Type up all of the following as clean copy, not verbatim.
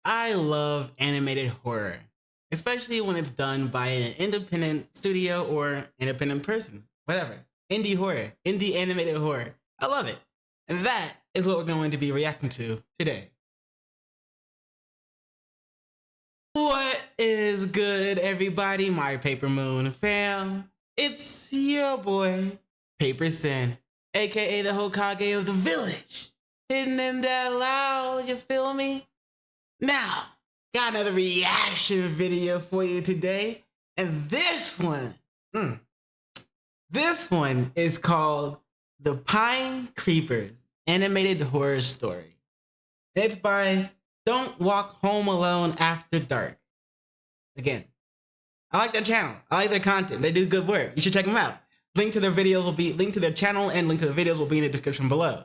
I love animated horror, especially when it's done by an independent studio or independent person, whatever. Indie horror, indie animated horror. I love it. And that is what we're going to be reacting to today. What is good, everybody? My Paper Moon fam. It's your boy, PaperSin, aka the Hokage of the village. Hitting them that loud, you feel me? Now, got another reaction video for you today. And this one is called The Pine Creepers Animated Horror Story. It's by Don't Walk Home Alone After Dark. Again, I like their channel. I like their content. They do good work. You should check them out. Link to their videos will be link to their channel and link to the videos will be in the description below.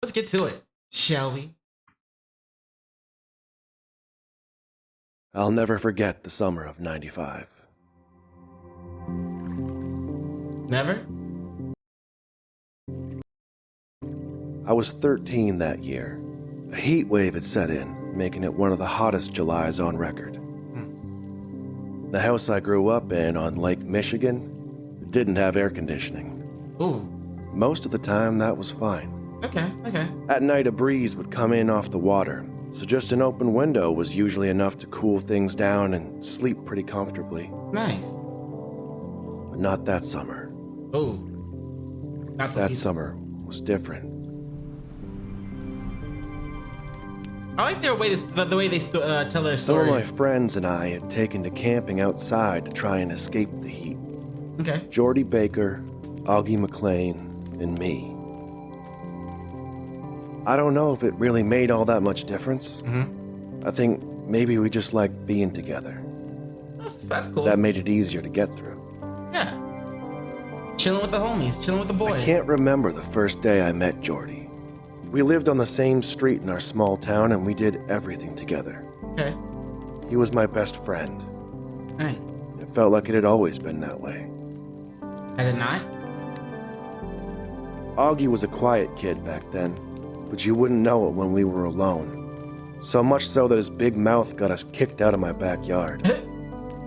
Let's get to it, shall we? I'll never forget the summer of '95. Never? I was 13 that year. A heat wave had set in, making it one of the hottest Julys on record. The house I grew up in on Lake Michigan didn't have air conditioning. Ooh. Most of the time, that was fine. Okay. At night, a breeze would come in off the water, so just an open window was usually enough to cool things down and sleep pretty comfortably. Nice. But not that summer. Ooh. Not so That easy. summer was different. I like the way they tell their Some of story. my friends and I had taken to camping outside to try and escape the heat. Okay. Jordy Baker, Augie McLean, and me. I don't know if it really made all that much difference. I think maybe we just liked being together. That's cool. That made it easier to get through. Yeah. Chilling with the homies, chilling with the boys. I can't remember the first day I met Jordy. We lived on the same street in our small town and we did everything together. Okay. He was my best friend. Nice. It felt like it had always been that way. Has it not? Augie was a quiet kid back then, but you wouldn't know it when we were alone. So much so that his big mouth got us kicked out of my backyard.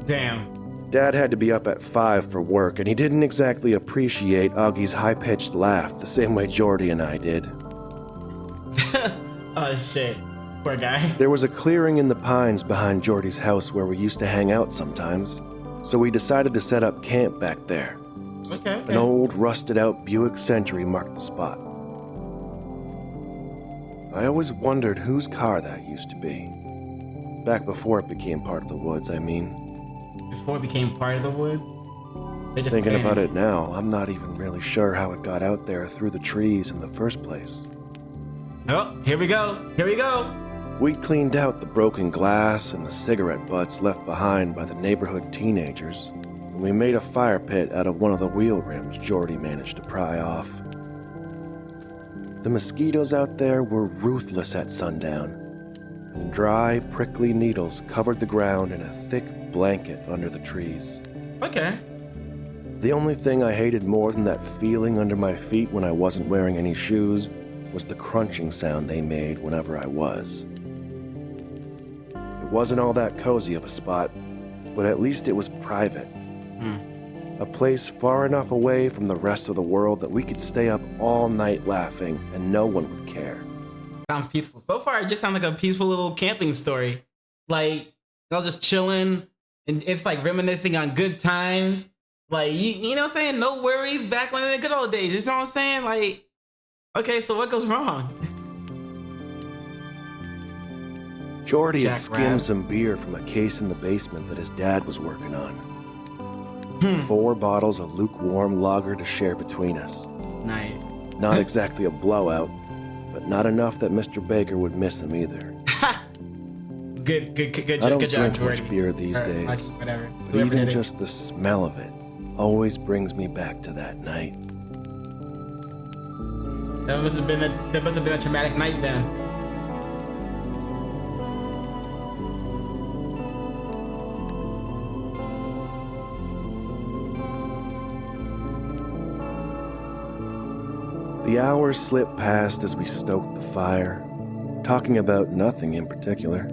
Damn. Dad had to be up at 5 for work, and he didn't exactly appreciate Augie's high-pitched laugh the same way Jordy and I did. Oh shit. Poor guy. There was a clearing in the pines behind Jordy's house where we used to hang out sometimes, so we decided to set up camp back there. Okay. An old, rusted-out Buick Century marked the spot. I always wondered whose car that used to be. Back before it became part of the woods, I mean. Before it became part of the wood? They just Thinking about abandoned it now, I'm not even really sure how it got out there through the trees in the first place. Oh, here we go. Here we go. We'd cleaned out the broken glass and the cigarette butts left behind by the neighborhood teenagers, and we made a fire pit out of one of the wheel rims Jordy managed to pry off. The mosquitoes out there were ruthless at sundown, and dry, prickly needles covered the ground in a thick blanket under the trees. Okay. The only thing I hated more than that feeling under my feet when I wasn't wearing any shoes was the crunching sound they made whenever I was. It wasn't all that cozy of a spot, but at least it was private. A place far enough away from the rest of the world that we could stay up all night laughing and no one would care. Sounds peaceful. So far, it just sounds like a peaceful little camping story. Like, they're just chilling, and it's like reminiscing on good times. Like, you know what I'm saying? No worries back when in the good old days. You know what I'm saying? Like, okay, so what goes wrong? Jordy had Jack skimmed Rabb. some beer from a case in the basement that his dad was working on. 4 bottles of lukewarm lager to share between us. Nice. Not exactly a blowout, but not enough that Mr. Baker would miss him either. Good I don't job, drink Jordy. much beer these Or, days, like, whatever. but Whoever even did it. just the smell of it always brings me back to that night. That must have been a traumatic night then. The hours slipped past as we stoked the fire, talking about nothing in particular.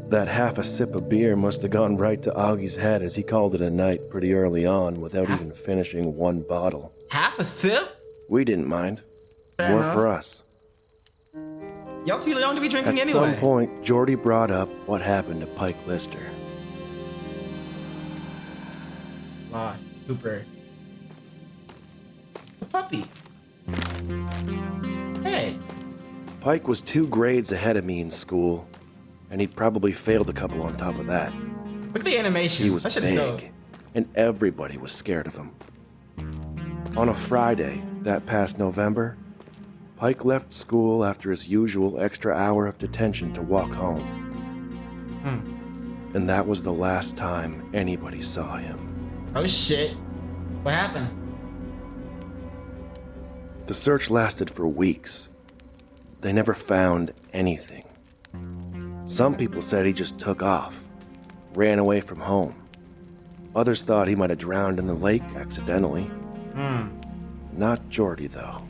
That half a sip of beer must have gone right to Augie's head as he called it a night pretty early on without even finishing one bottle. Half a sip? We didn't mind. Fair More enough. for us. Y'all too young to be drinking At anyway. some point, Jordy brought up what happened to Pike Lister. Lost. Cooper. A puppy. Hey. Pike was 2 grades ahead of me in school, and he'd probably failed a couple on top of that. Look at the animation. He was That shit's dope. big, and everybody was scared of him. On a Friday, that past November, Pike left school after his usual extra hour of detention to walk home. And that was the last time anybody saw him. Oh shit. What happened? The search lasted for weeks. They never found anything. Some people said he just took off, ran away from home. Others thought he might have drowned in the lake accidentally. Not Jordy, though.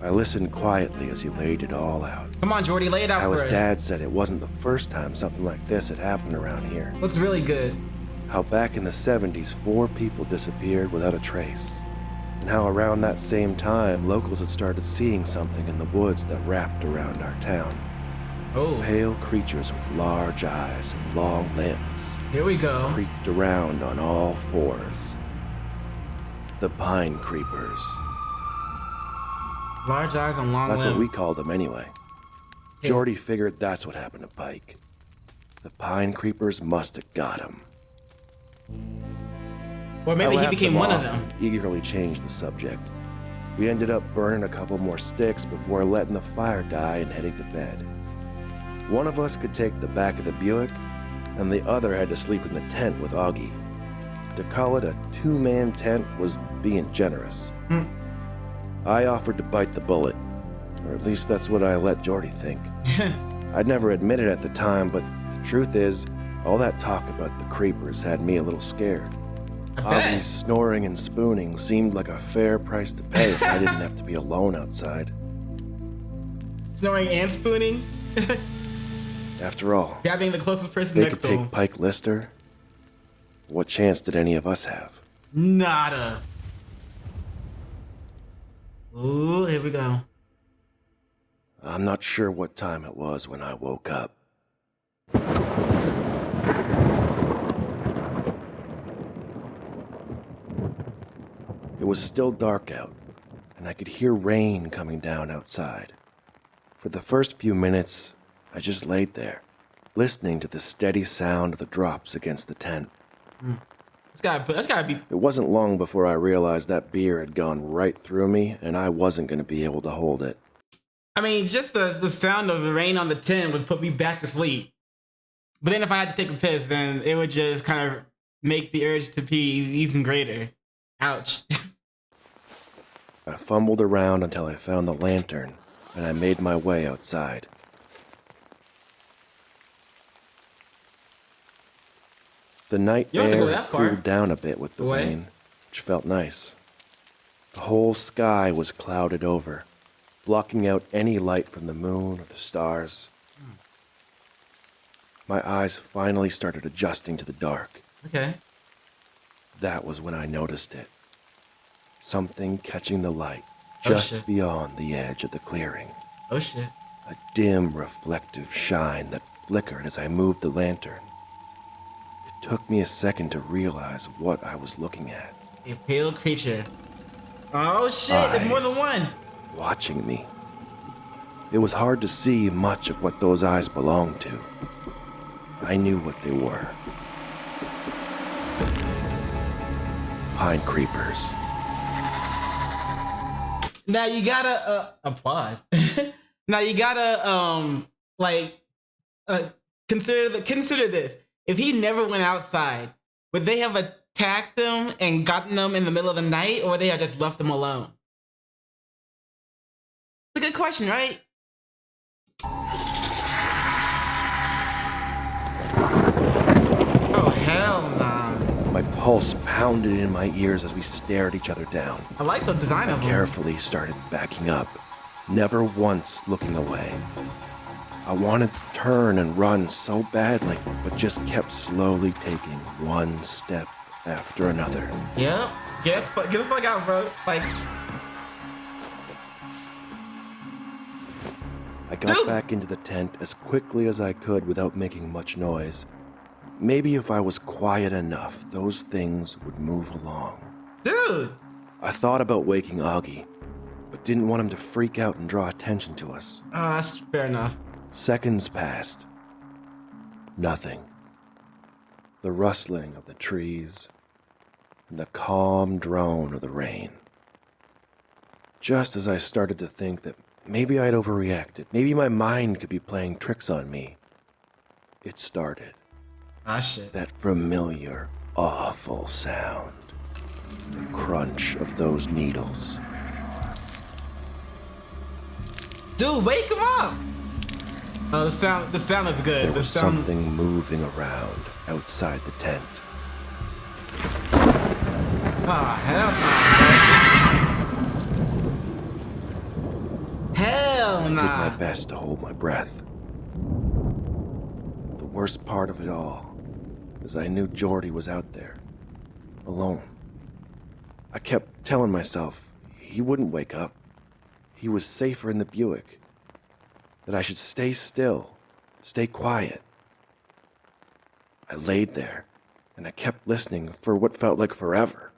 I listened quietly as he laid it all out. Come on, Jordy, lay it out How for his us. dad said it wasn't the first time something like this had happened around here. What's really good? How back in the 70s, 4 people disappeared without a trace. And how around that same time, locals had started seeing something in the woods that wrapped around our town. Oh, Pale creatures with large eyes and long limbs here we go. creeped around on all 4s. The pine creepers. Large eyes and long That's limbs. what we called them anyway. Hey. Jordy figured that's what happened to Pike. The pine creepers must have got him. Or maybe I he laughed became him one of off them. and eagerly changed the subject. We ended up burning a couple more sticks before letting the fire die and heading to bed. One of us could take the back of the Buick, and the other had to sleep in the tent with Augie. To call it a 2-man tent was being generous. I offered to bite the bullet, or at least that's what I let Jordy think. I'd never admit it at the time, but the truth is, all that talk about the creepers had me a little scared. I Augie's bet. snoring and spooning seemed like a fair price to pay if I didn't have to be alone outside. Snoring and spooning. After all, Grabbing the closest person they next could to take him. Pike Lister. What chance did any of us have? Nada. Ooh, here we go. I'm not sure what time it was when I woke up. It was still dark out, and I could hear rain coming down outside. For the first few minutes, I just laid there, listening to the steady sound of the drops against the tent. That's gotta be. It wasn't long before I realized that beer had gone right through me, and I wasn't going to be able to hold it. I mean, just the sound of the rain on the tin would put me back to sleep. But then if I had to take a piss, then it would just kind of make the urge to pee even greater. Ouch. I fumbled around until I found the lantern, and I made my way outside. The night You don't have to air go had that far. cooled down a bit with the What? rain, which felt nice. The whole sky was clouded over, blocking out any light from the moon or the stars. My eyes finally started adjusting to the dark. Okay. That was when I noticed it. Something catching the light Oh, just shit. beyond the edge of the clearing. Oh shit. A dim, reflective shine that flickered as I moved the lantern. It took me a second to realize what I was looking at, A pale creature. Oh shit, there's more than Eyes. one. watching me. It was hard to see much of what those eyes belonged to. I knew what they were. Pine creepers. Now you gotta applause. Now you gotta consider this. If he never went outside, would they have attacked them and gotten them in the middle of the night, or would they have just left them alone? It's a good question, right? Oh hell nah. My pulse pounded in my ears as we stared each other down. I like the design of them. Carefully started backing up, never once looking away. I wanted to turn and run so badly, but just kept slowly taking one step after another. Yep. Get the fuck out, bro. Like, I got back into the tent as quickly as I could without making much noise. Maybe if I was quiet enough, those things would move along. dude. I thought about waking Augie, but didn't want him to freak out and draw attention to us. Oh, that's fair enough. Seconds passed. Nothing. The rustling of the trees and the calm drone of the rain. Just as I started to think that maybe I'd overreacted, maybe my mind could be playing tricks on me, it started. Ah, shit. That familiar, awful sound. The crunch of those needles. Dude, wake him up. Oh, the sound is good. There The was sound. something moving around outside the tent. Oh, hell no. Hell I did my nah. best to hold my breath. The worst part of it all is I knew Jordy was out there, alone. I kept telling myself he wouldn't wake up. He was safer in the Buick. That I should stay still, stay quiet. I laid there, and I kept listening for what felt like forever.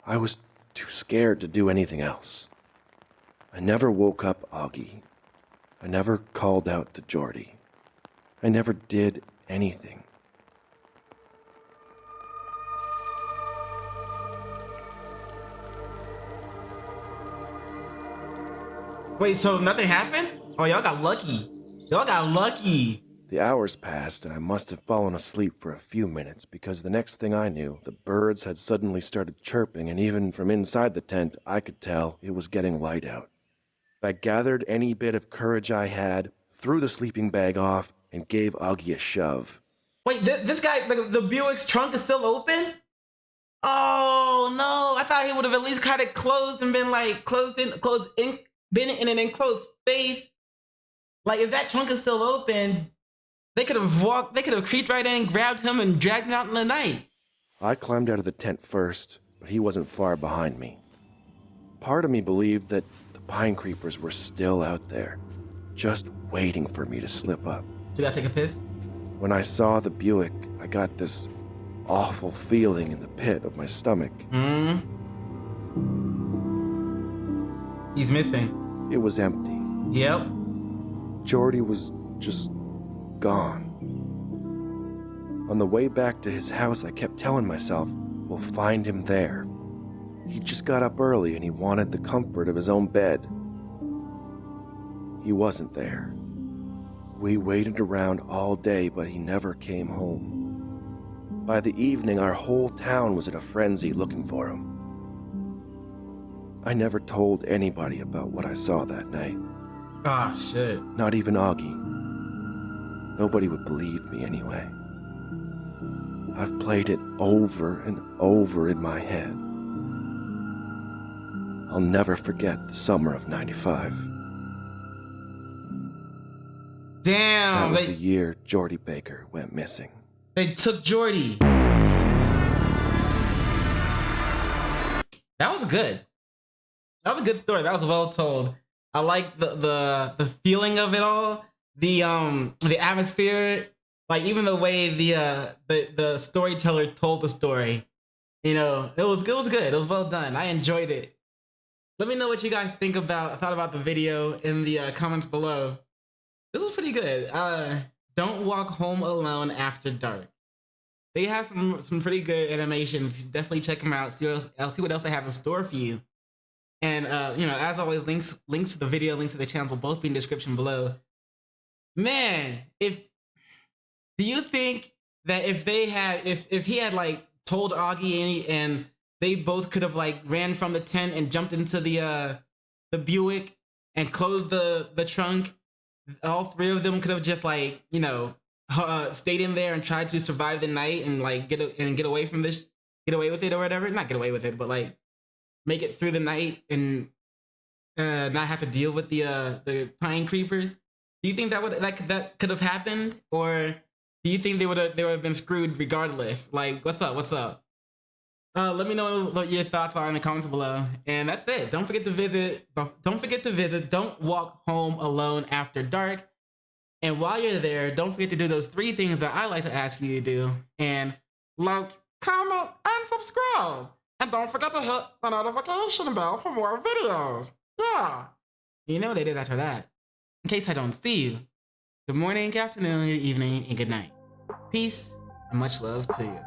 I was too scared to do anything else. I never woke up Augie. I never called out to Jordy. I never did anything. Wait, so nothing happened? Oh, y'all got lucky. Y'all got lucky. The hours passed, and I must have fallen asleep for a few minutes because the next thing I knew, the birds had suddenly started chirping, and even from inside the tent, I could tell it was getting light out. I gathered any bit of courage I had, threw the sleeping bag off, and gave Augie a shove. Wait, this guy, the Buick's trunk is still open? Oh no! I thought he would have at least kind of closed and been like been in an enclosed space. Like if that trunk is still open, they could have creeped right in, grabbed him, and dragged him out in the night. I climbed out of the tent first, but he wasn't far behind me. Part of me believed that the pine creepers were still out there, just waiting for me to slip up. So you gotta take a piss? When I saw the Buick, I got this awful feeling in the pit of my stomach. He's missing. It was empty. Yep. Jordy was just gone. On the way back to his house, I kept telling myself, we'll find him there. He just got up early and he wanted the comfort of his own bed. He wasn't there. We waited around all day, but he never came home. By the evening, our whole town was in a frenzy looking for him. I never told anybody about what I saw that night. Ah, shit. Not even Augie. Nobody would believe me anyway. I've played it over and over in my head. I'll never forget the summer of '95. That Damn. was the year Jordy Baker went missing. They took Jordy. That was good. That was a good story. That was well told. I like the feeling of it all. The atmosphere, like even the way the storyteller told the story. You know, it was good. It was well done. I enjoyed it. Let me know what you guys thought about the video in the comments below. This was pretty good. Don't walk home alone after dark. They have some pretty good animations. Definitely check them out. See what else they have in store for you. And you know, as always, links to the video, links to the channel will both be in the description below. Man, do you think that if he had like told Augie and they both could have like ran from the tent and jumped into the Buick and closed the trunk, all three of them could have just like, you know, stayed in there and tried to survive the night and like get away with it or whatever. Not get away with it, but like make it through the night and not have to deal with the pine creepers. Do you think that could have happened, or do you think they would have been screwed regardless? Like, what's up? What's up? Let me know what your thoughts are in the comments below. And that's it. Don't forget to visit. Don't forget to visit. Don't walk home alone after dark. And while you're there, don't forget to do those 3 things that I like to ask you to do. And like, comment, and subscribe. And don't forget to hit the notification bell for more videos. Yeah. You know what it is after that. In case I don't see you, good morning, good afternoon, good evening, and good night. Peace and much love to you.